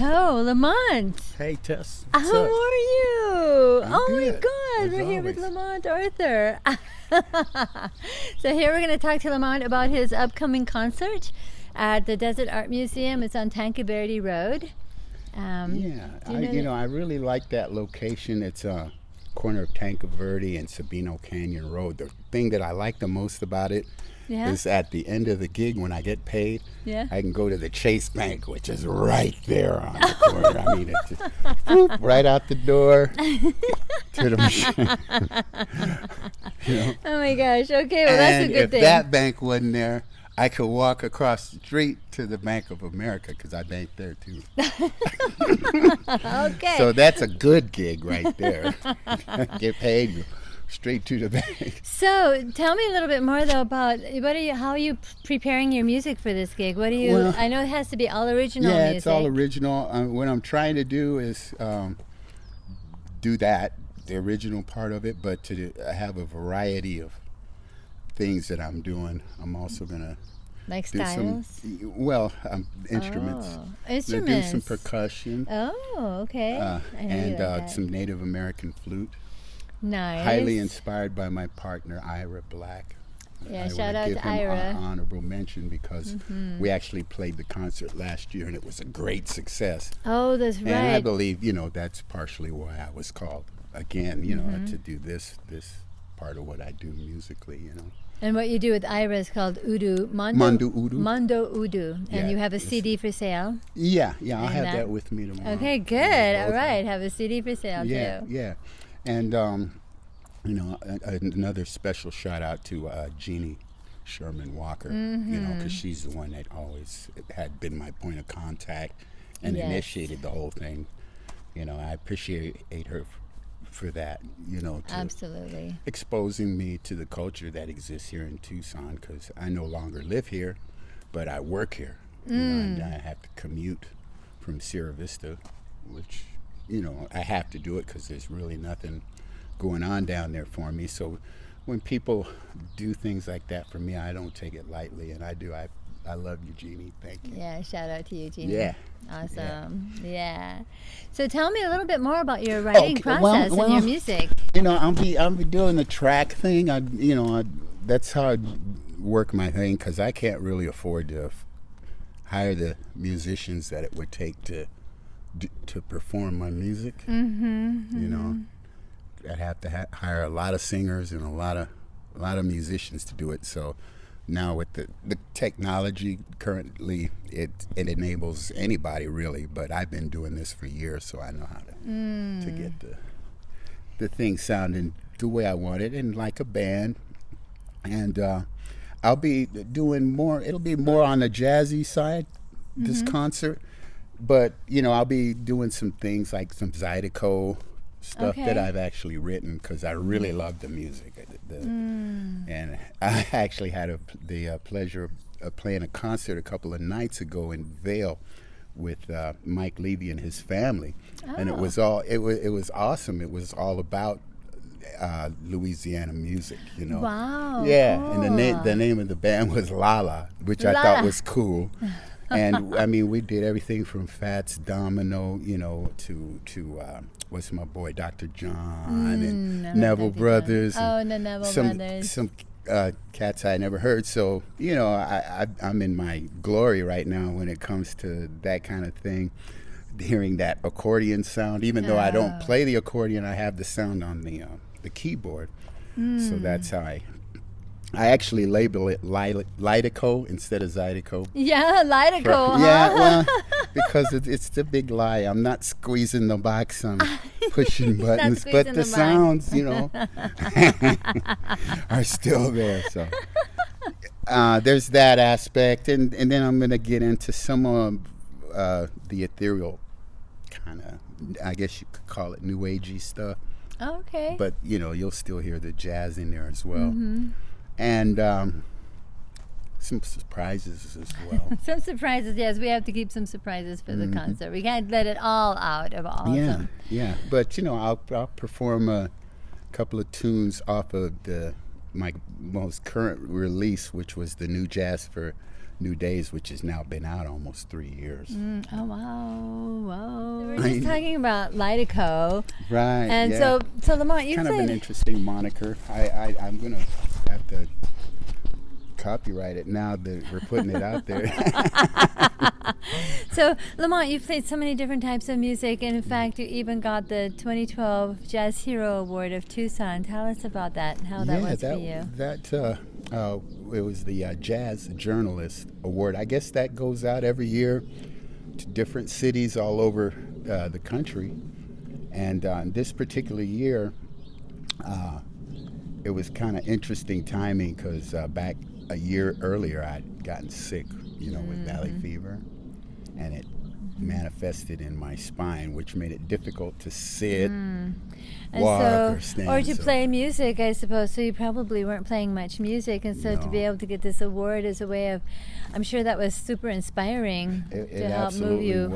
So, Lamont. Hey, Tess. How are you? I'm Oh good, my God, as we're here with always. Lamont Arthur. So here we're going to talk to Lamont about his upcoming concert at the Desert Art Museum. It's on Tanque Verde Road. I really like that location. It's a corner of Tanque Verde and Sabino Canyon Road. The thing that I like the most about it is at the end of the gig when I get paid, I can go to the Chase Bank, which is right there on the corner. I mean, it's just whoop, right out the door to the machine. Oh my gosh, okay, well that's a good if thing. that bank wasn't there, I could walk across the street to the Bank of America because I bank there too. Okay. So that's a good gig right there. Get paid, straight to the bank. So tell me a little bit more though about how are you preparing your music for this gig? What do you? Well, I know it has to be all original music. Yeah, it's all original. What I'm trying to do is do that, the original part of it, but to have a variety of things that I'm doing. I'm also gonna like do styles. Instruments. Oh, Do instruments. some percussion. Oh, okay. I know you like that. Some Native American flute. Nice. Highly inspired by my partner Ira Black. Yeah, I shout wanna out give to him Ira. honorable mention because we actually played the concert last year and it was a great success. Oh, that's right. And I believe, that's partially why I was called again, to do this part of what I do musically, And what you do with Ira is called Udu. Mondo Udu. Mondo Udu. And Yeah, you have a it's- CD for sale. Yeah, I'll And have that- that with me tomorrow. Okay, good. Yeah, All both right. Have a CD for sale Yeah, too. yeah. And, another special shout out to Jeannie Sherman Walker, because she's the one that always had been my point of contact and Yes. initiated the whole thing. I appreciate her for that, to Absolutely. exposing me to the culture that exists here in Tucson, because I no longer live here, but I work here. And I have to commute from Sierra Vista, which, I have to do it because there's really nothing going on down there for me. So when people do things like that for me, I don't take it lightly, and I do. I love you, Jeannie. Thank you. Yeah, shout out to you, Jeannie. Yeah. Awesome. Yeah. So tell me a little bit more about your writing Okay, process and your well, music. I'll be doing the track thing. That's how I work my thing, because I can't really afford to hire the musicians that it would take to perform my music. I'd have to hire a lot of singers and a lot of musicians to do it. So now with the technology currently, it enables anybody really. But I've been doing this for years, so I know how to get the thing sounding the way I want it, and like a band. And I'll be doing more. It'll be more on the jazzy side, this concert. But I'll be doing some things like some Zydeco stuff that I've actually written, because I really love the music. And I actually had the pleasure of playing a concert a couple of nights ago in Vail with Mike Levy and his family, and it was awesome. It was all about Louisiana music, Wow. Yeah, cool. and the name of the band was Lala, which I thought was cool. And I mean, we did everything from Fats Domino, to what's my boy Dr. John and Neville Brothers. Oh, the Neville Brothers. Some cats I never heard. So I'm in my glory right now when it comes to that kind of thing. Hearing that accordion sound, even though I don't play the accordion, I have the sound on the keyboard. So that's how I actually label it Lydico instead of Zydeco. Yeah, Lydico, Yeah, well, because it's the big lie. I'm not squeezing the box, I'm pushing buttons, but squeezing the the box. sounds, are still there. So there's that aspect, and then I'm going to get into some of the ethereal kind of, I guess you could call it new agey stuff. Okay. But you'll still hear the jazz in there as well. And some surprises as well. Some surprises, yes. We have to keep some surprises for the concert. We can't let it all out of awesome. Yeah. But I'll perform a couple of tunes off of my most current release, which was the new Jazz for New Days, which has now been out almost 3 years. Oh, wow. were just talking about Lidico. Right. And yeah. so Lamont, you kind played. of an interesting moniker. I'm going to have to copyright it now that we're putting it out there. So, Lamont, you've played so many different types of music, and in fact, you even got the 2012 Jazz Hero Award of Tucson. Tell us about that and how that was for you. It was the Jazz Journalist Award. I guess that goes out every year to different cities all over the country. And this particular year, it was kind of interesting timing because back a year earlier, I'd gotten sick, with valley fever, and it manifested in my spine, which made it difficult to sit, walk, or stand. Or to play music, I suppose. So you probably weren't playing much music, and so to be able to get this award is a way of, I'm sure that was super inspiring to help move you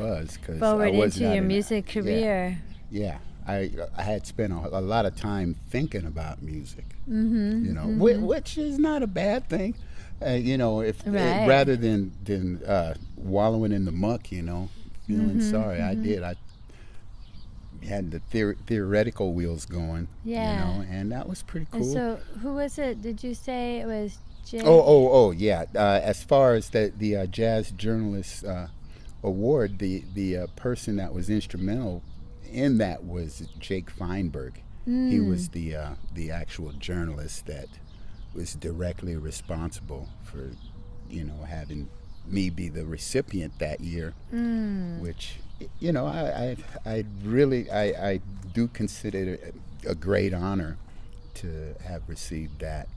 forward into your music career. Yeah. I had spent a lot of time thinking about music, which is not a bad thing, rather than wallowing in the muck, feeling sorry. I had the theoretical wheels going, and that was pretty cool. And so, who was it? Did you say it was Jay? Yeah. As far as the Jazz Journalist Award, the person that was instrumental in that was Jake Feinberg. He was the actual journalist that was directly responsible for, having me be the recipient that year, which, I do consider it a great honor to have received that.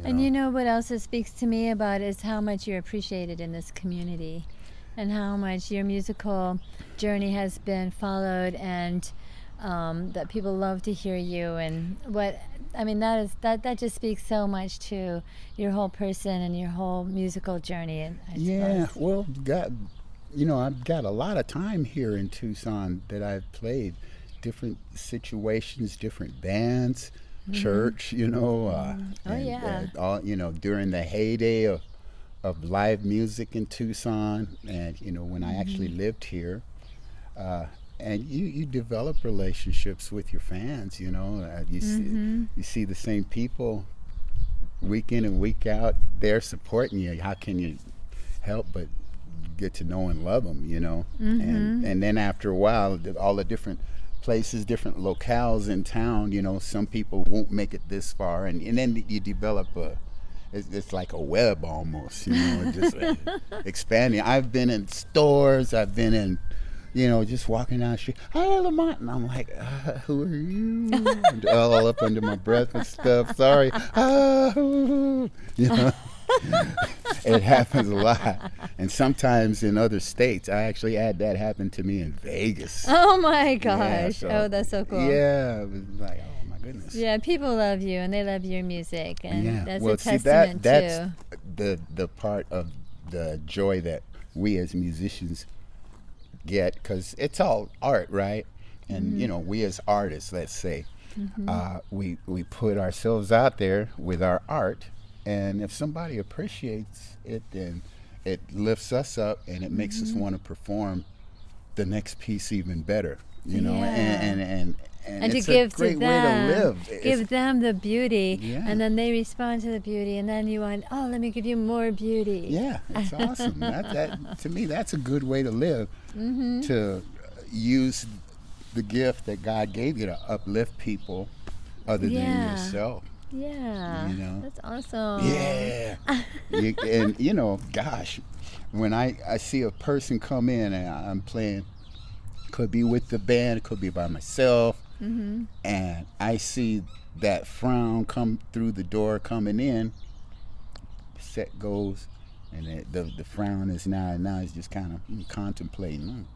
And what else it speaks to me about is how much you're appreciated in this community, and how much your musical journey has been followed, and that people love to hear you. And that just speaks so much to your whole person and your whole musical journey. Well, I've got a lot of time here in Tucson that I've played different situations, different bands, church, all, during the heyday of live music in Tucson, and when I actually lived here, and you develop relationships with your fans. You see the same people week in and week out. They're supporting you. How can you help but get to know and love them? And then after a while, all the different places, different locales in town. Some people won't make it this far, and then you develop it's like a web almost, just expanding. I've been in stores, I've been in, just walking down the street, "Hey, Lamont," and I'm like, "Who are you?" all up under my breath and stuff. Sorry. It happens a lot. And sometimes in other states, I actually had that happen to me in Vegas. Oh my gosh. That's so cool. Yeah, it was like, oh my goodness. Yeah, people love you and they love your music, and that's a testament to the part of the joy that we as musicians get, because it's all art, right? And we as artists, let's say, we put ourselves out there with our art, and if somebody appreciates it, then it lifts us up and it makes us want to perform the next piece even better, and it's to give a great to them, way to live. Give them the beauty, and then they respond to the beauty, and then you want, let me give you more beauty. Yeah, it's awesome. That to me, that's a good way to live, to use the gift that God gave you to uplift people other than yourself. Yeah, that's awesome. Yeah. And gosh, when I see a person come in and I'm playing, could be with the band, could be by myself, and I see that frown come through the door coming in, set goes, and the frown is now it's just kind of contemplating.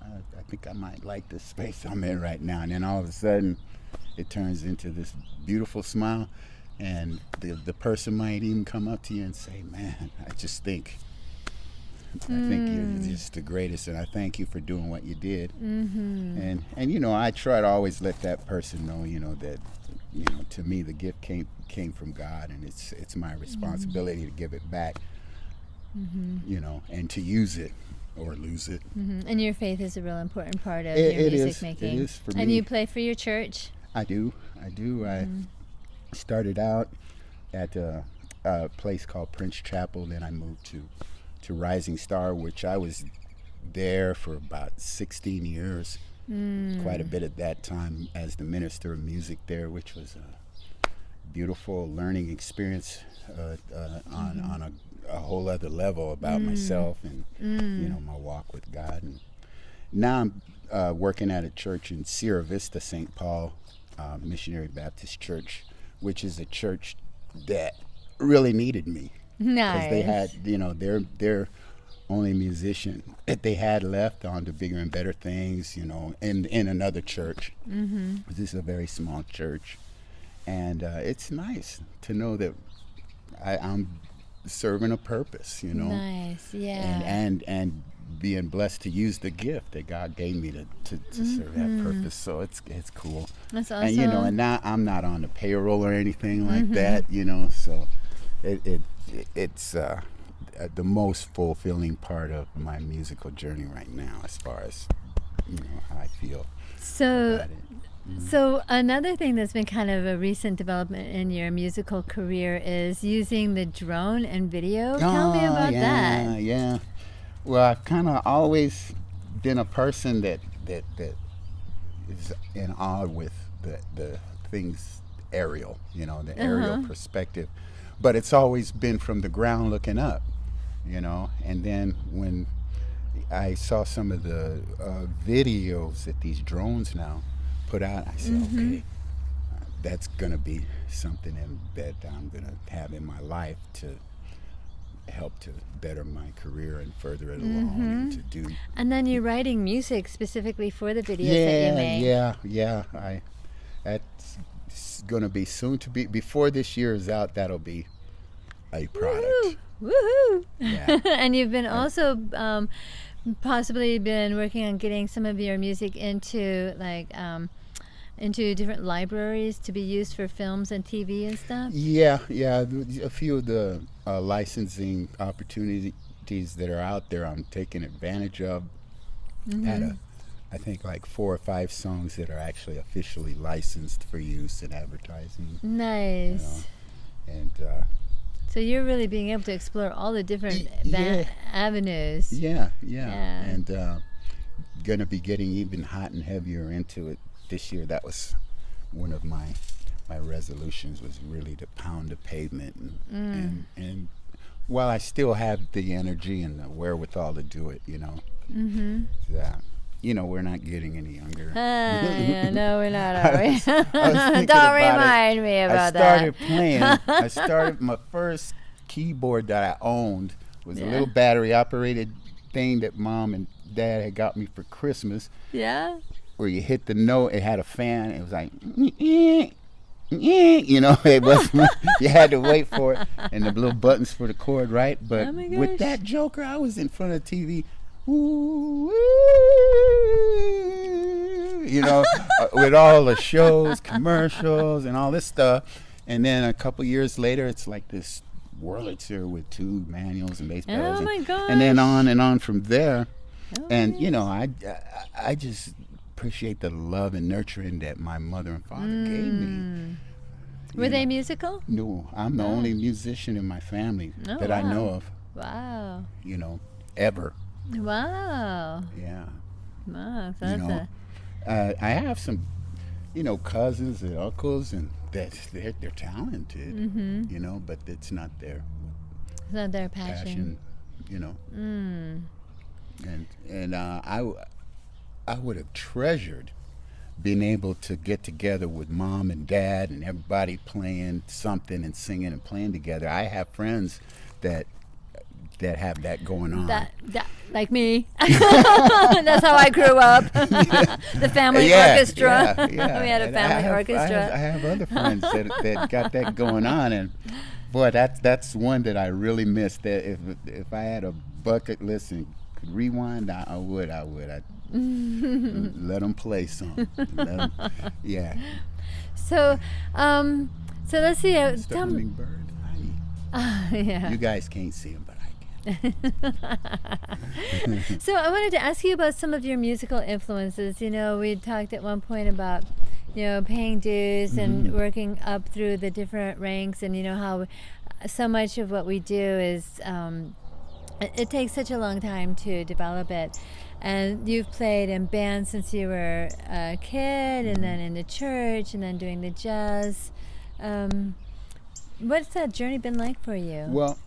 I think I might like this space I'm in right now, and then all of a sudden it turns into this beautiful smile, and the person might even come up to you and say, "Man, I think you're just the greatest, and I thank you for doing what you did." And I try to always let that person know, that to me the gift came from God, and it's my responsibility to give it back, and to use it or lose it. And your faith is a real important part of It- your it music is. making. It is for And me. you play for your church? I do. I started out at a place called Prince Chapel. Then I moved to Rising Star, which I was there for about 16 years. Quite a bit at that time as the minister of music there, which was a beautiful learning experience on a whole other level about myself and my walk with God. And now I'm working at a church in Sierra Vista, St. Paul Missionary Baptist Church, which is a church that really needed me. Nice. Because they had, their only musician that they had left on to bigger and better things, in another church. This is a very small church. And it's nice to know that I'm serving a purpose, Nice, yeah. and being blessed to use the gift that God gave me to serve that purpose. So it's cool. That's awesome. And and now I'm not on the payroll or anything like that, so it's the most fulfilling part of my musical journey right now, as far as how I feel So, about it. so another thing that's been kind of a recent development in your musical career is using the drone and video. Tell me about that. Yeah. Well, I've kind of always been a person that is in awe with the things aerial, the aerial perspective. But it's always been from the ground looking up, And then when I saw some of the videos that these drones now put out, I said, okay, that's going to be something that I'm going to have in my life to help to better my career and further it along and to do. And then you're writing music specifically for the videos that you make. Yeah. That's going to be soon to be. Before this year is out, that'll be a product. Woohoo! Yeah. And you've been also possibly been working on getting some of your music into into different libraries to be used for films and TV and stuff. Yeah. A few of the licensing opportunities that are out there, I'm taking advantage of. Had I think like 4 or 5 songs that are actually officially licensed for use in advertising. Nice. And so you're really being able to explore all the different avenues. Yeah. And going to be getting even hot and heavier into it this year. That was one of my resolutions, was really to pound the pavement. And while I still have the energy and the wherewithal to do it, we're not getting any younger. Yeah, no, we're not, are we? I was thinking Don't about remind me about that. I started my first keyboard that I owned was a little battery operated thing that Mom and Dad had got me for Christmas. Yeah. Where you hit the note, it had a fan. It was like, it was. You had to wait for it, and the little buttons for the chord, right? But with that joker, I was in front of the TV. With all the shows, commercials, and all this stuff. And then a couple years later, it's like this Wurlitzer with 2 manuals and bass pedals. Oh my gosh. And then on and on from there. Oh, And, nice. I just appreciate the love and nurturing that my mother and father gave me. Were they musical? No, I'm the only musician in my family that I know of. Wow. Ever. Wow. Yeah. Wow. So that's I have some, cousins and uncles, and they're talented, but it's not their it's not their passion. And I would have treasured being able to get together with Mom and Dad and everybody playing something and singing and playing together. I have friends that have that going on. That like me. That's how I grew up. The family orchestra. Yeah. We had a family orchestra. I have other friends that got that going on, and boy, that's one that I really missed. That if I had a bucket list and could rewind, I would. I'd let them play some. Yeah. So let's see. Mr. Hummingbird. Hi. Yeah. You guys can't see him, but I can. So I wanted to ask you about some of your musical influences. You know, we talked at one point about, you know, paying dues and working up through the different ranks, and you know how so much of what we do is it takes such a long time to develop it. And you've played in bands since you were a kid, and then in the church, and then doing the jazz. What's that journey been like for you? Well,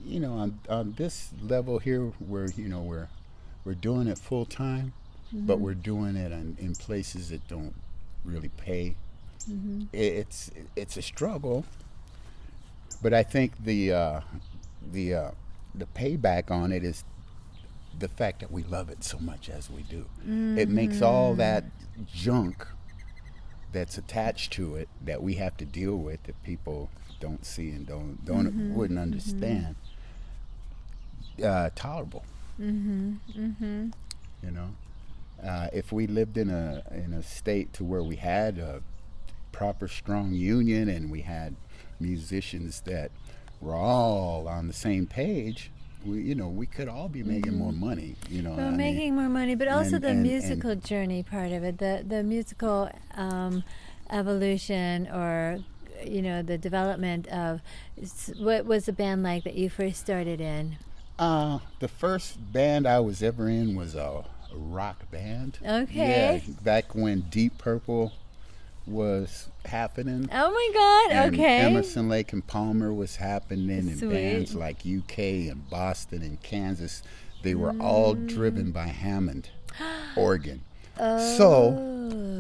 you know, on this level here, where you know we're doing it full time, but we're doing it in places that don't really pay. It's a struggle, but I think the payback on it is the fact that we love it so much as we do. It makes all that junk that's attached to it that we have to deal with, that people don't see and wouldn't understand, tolerable. You know, if we lived in a state to where we had a proper strong union and we had musicians that were all on the same page, we could all be making more money, you know. Well, making more money, but also the musical journey part of it, the musical evolution, or, you know, the development of, what was the band like that you first started in? The first band I was ever in was a rock band. Okay. Yeah, back when Deep Purple was happening. Oh my God! And okay. Emerson, Lake and Palmer was happening, and Sweet. bands like UK and Boston and Kansas, they were all driven by Hammond organ. So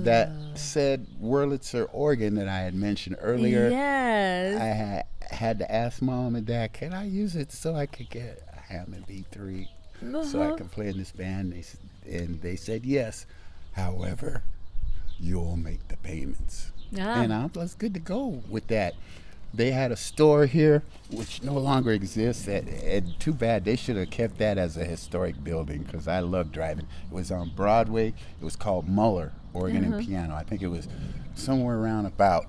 that said Wurlitzer organ that I had mentioned earlier, Yes. I had to ask Mom and Dad, can I use it so I could get a Hammond B3 so I could play in this band? And they said yes. However, you'll make the payments. And I was good to go with that. They had a store here, which no longer exists. And too bad, they should have kept that as a historic building, because I love driving. It was on Broadway. It was called Muller Organ and Piano. I think it was somewhere around about,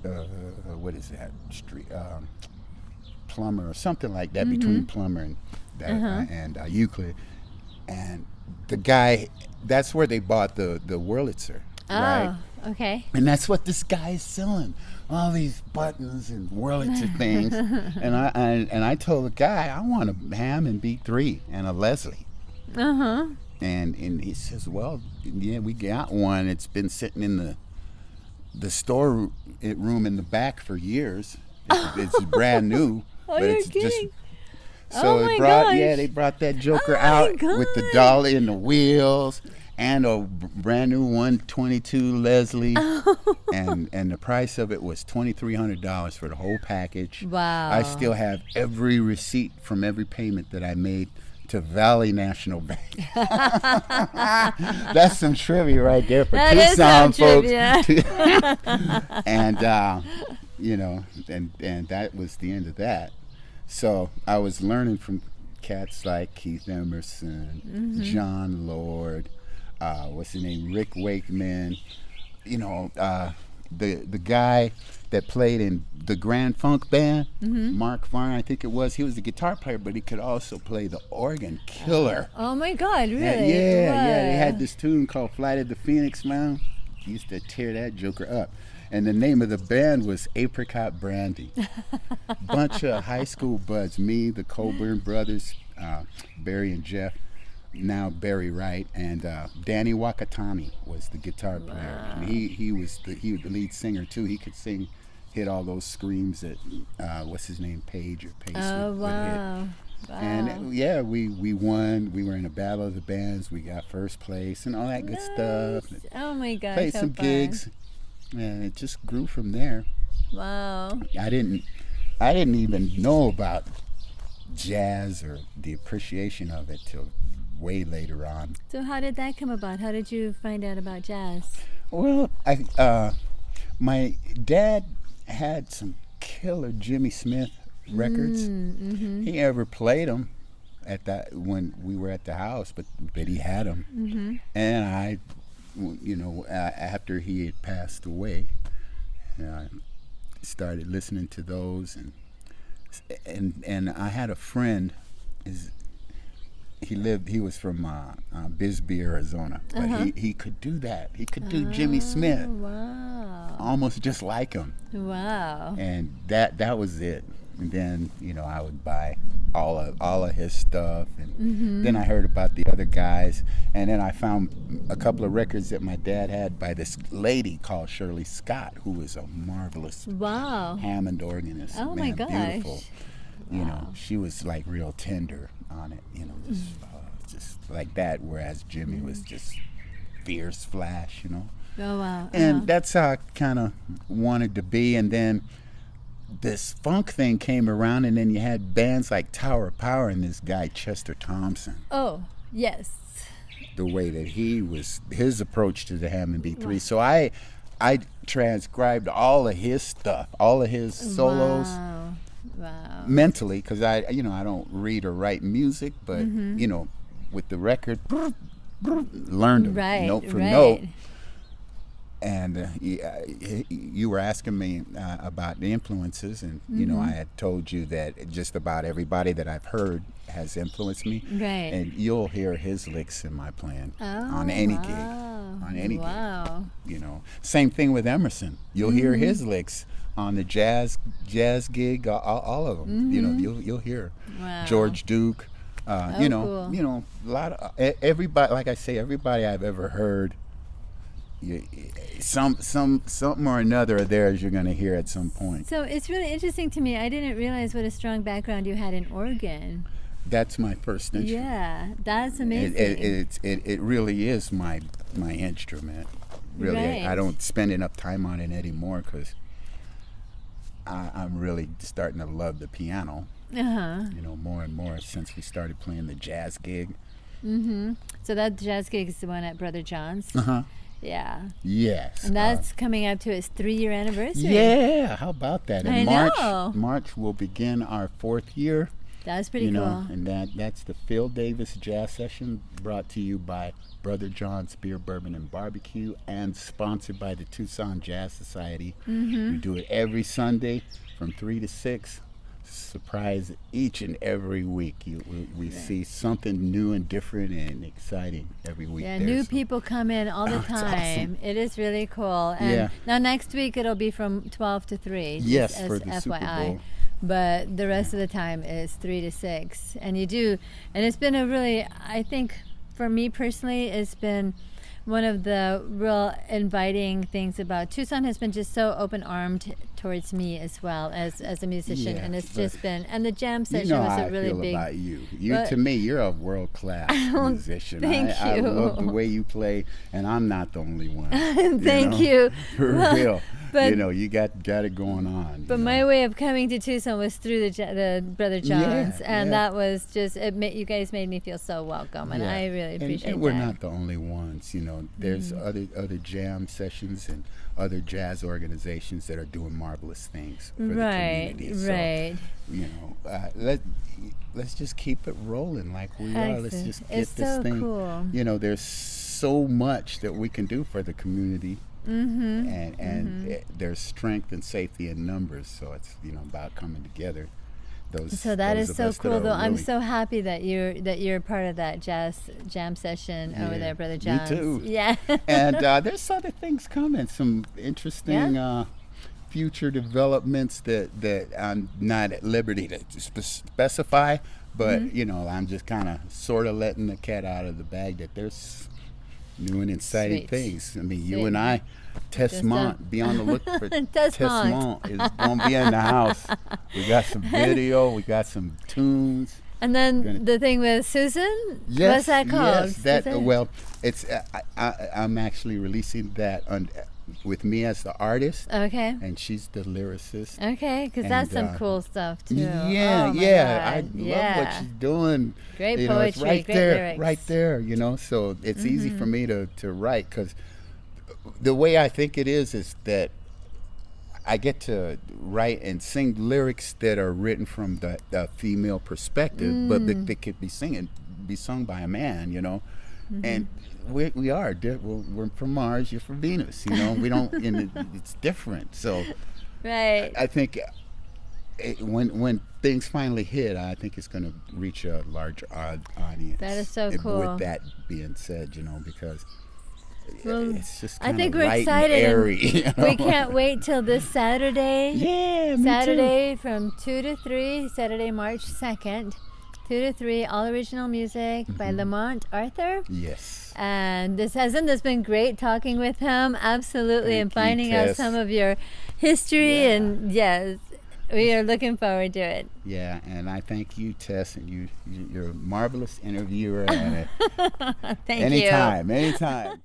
what is that street? Plummer or something like that, between Plummer and Euclid. And the guy, that's where they bought the Wurlitzer. Right? Okay. And that's what this guy is selling, all these buttons and Wurlitzer things. And I told the guy, I want a Hammond B3 and a Leslie. And he says, well, yeah, we got one. It's been sitting in the store room in the back for years. It's brand new, but it's kidding. So they brought that joker out with the dolly and the wheels and a brand new 122 Leslie, and the price of it was $2,300 for the whole package. Wow! I still have every receipt from every payment that I made to Valley National Bank. That's some trivia right there for Tucson folks. And you know, and that was the end of that. So I was learning from cats like Keith Emerson, John Lord, what's his name, Rick Wakeman, you know, the guy that played in the Grand Funk Band, Mark Farn, I think it was. He was the guitar player, but he could also play the organ killer. Oh my God, really? Yeah. They had this tune called Flight of the Phoenix Mound. He used to tear that joker up. And the name of the band was Apricot Brandy. Bunch of high school buds, me, the Colburn brothers, Barry and Jeff, now Barry Wright, and Danny Wakatani was the guitar player. And he was the lead singer too. He could sing, hit all those screams that what's his name, Page would hit. Wow. And we won. We were in a battle of the bands. We got first place and all that good stuff. Oh my gosh! Played some gigs, and it just grew from there. Wow! I didn't even know about jazz or the appreciation of it till way later on. So how did that come about? How did you find out about jazz? Well, my dad had some killer Jimmy Smith records. He never played them when we were at the house, but he had them. And I, you know, after he had passed away, I started listening to those, and and I had a friend. He was from Bisbee, Arizona, but he could do that. He could do Jimmy Smith. Wow. Almost just like him. Wow. And that was it. And then, I would buy all of his stuff, and then I heard about the other guys, and then I found a couple of records that my dad had by this lady called Shirley Scott, who was a marvelous Hammond organist. Oh, my gosh. Beautiful. She was like real tender on it, just like that, whereas Jimmy was just fierce flash, Oh, wow. And that's how I kind of wanted to be. And then this funk thing came around, and then you had bands like Tower of Power and this guy Chester Thompson. Oh, yes. The way that his approach to the Hammond B3. So I transcribed all of his stuff, all of his solos. Wow. Mentally, because I don't read or write music, but with the record, learned them note for note. And you were asking me about the influences, and I had told you that just about everybody that I've heard has influenced me. Right. And you'll hear his licks in my playing on any gig. On any gig. Same thing with Emerson. You'll hear his licks on the jazz gig, all of them. You'll hear George Duke. Cool. A lot of everybody. Like I say, everybody I've ever heard. Something or another of theirs you're going to hear at some point. So it's really interesting to me. I didn't realize what a strong background you had in organ. That's my first instrument. Yeah, that's amazing. It really is my instrument. Really, Right. I don't spend enough time on it anymore because I'm really starting to love the piano. More and more since we started playing the jazz gig. So that jazz gig is the one at Brother John's. Yeah. Yes. And that's coming up to its 3-year anniversary. Yeah, how about that? In I know. March will begin our 4th year. That's pretty cool. And that's the Phil Davis Jazz Session, brought to you by Brother John's Beer, Bourbon, and Barbecue, and sponsored by the Tucson Jazz Society. We do it every Sunday from 3 to 6. Surprise each and every week. We see something new and different and exciting every week. Yeah, new people come in all the time. Awesome. It is really cool. And now next week it'll be from 12 to 3. Yes, as for the FYI. Super Bowl. But the rest of the time is 3 to 6. And it's been a really, I think for me personally, it's been one of the real inviting things about Tucson has been just so open-armed towards me as well as a musician, and it's just been, and the jam session was a really big. About you. To me, you're a world-class musician. Thank you. I love the way you play, and I'm not the only one. Thank you. For real. But, you got it going on. But my way of coming to Tucson was through the Brother John's, and that was just you guys made me feel so welcome, and I really appreciate that. And we're not the only ones. There's other jam sessions and other jazz organizations that are doing marvelous things for the community. Right. So, let's just keep it rolling like we are. Let's just get this thing. Cool. There's so much that we can do for the community. And there's strength and safety in numbers, so it's about coming together. So that is so cool, though. I'm so happy that you're part of that jazz jam session over there, Brother John's. Me too. Yeah. And there's other things coming, some interesting future developments that I'm not at liberty to specify, but I'm just kind of sort of letting the cat out of the bag that there's new and exciting things. I mean, you and I, Tess Mont, be on the look for Tess Mont is going to be in the house. We got some video, we got some tunes. And then the thing with Susan, what's that called? Well, it's I'm actually releasing that with me as the artist. Okay. And she's the lyricist. Okay, because that's some cool stuff too. Yeah, I love what she's doing. Great poetry, it's right great there, lyrics. right there. So it's easy for me to write, because the way I think it is that I get to write and sing lyrics that are written from the female perspective, but that could be sung by a man, and we are. We're from Mars. You're from Venus. We don't. And it's different. So, right. I think when things finally hit, I think it's going to reach a larger audience. That is so And cool. With that being said, because Well, it's just I kind think of we're light excited. and airy. We can't wait till this Saturday. Yeah, me Saturday from 2 to 3, Saturday, March 2nd, 2 to 3, all original music by Lamont Arthur. too. Yes. And this been great talking with him, absolutely, Thank and you, finding out Tess. some of your history. Yeah. And yes, we are looking forward to it. Yeah, and I thank you, Tess, and you're a marvelous interviewer. And Thank anytime.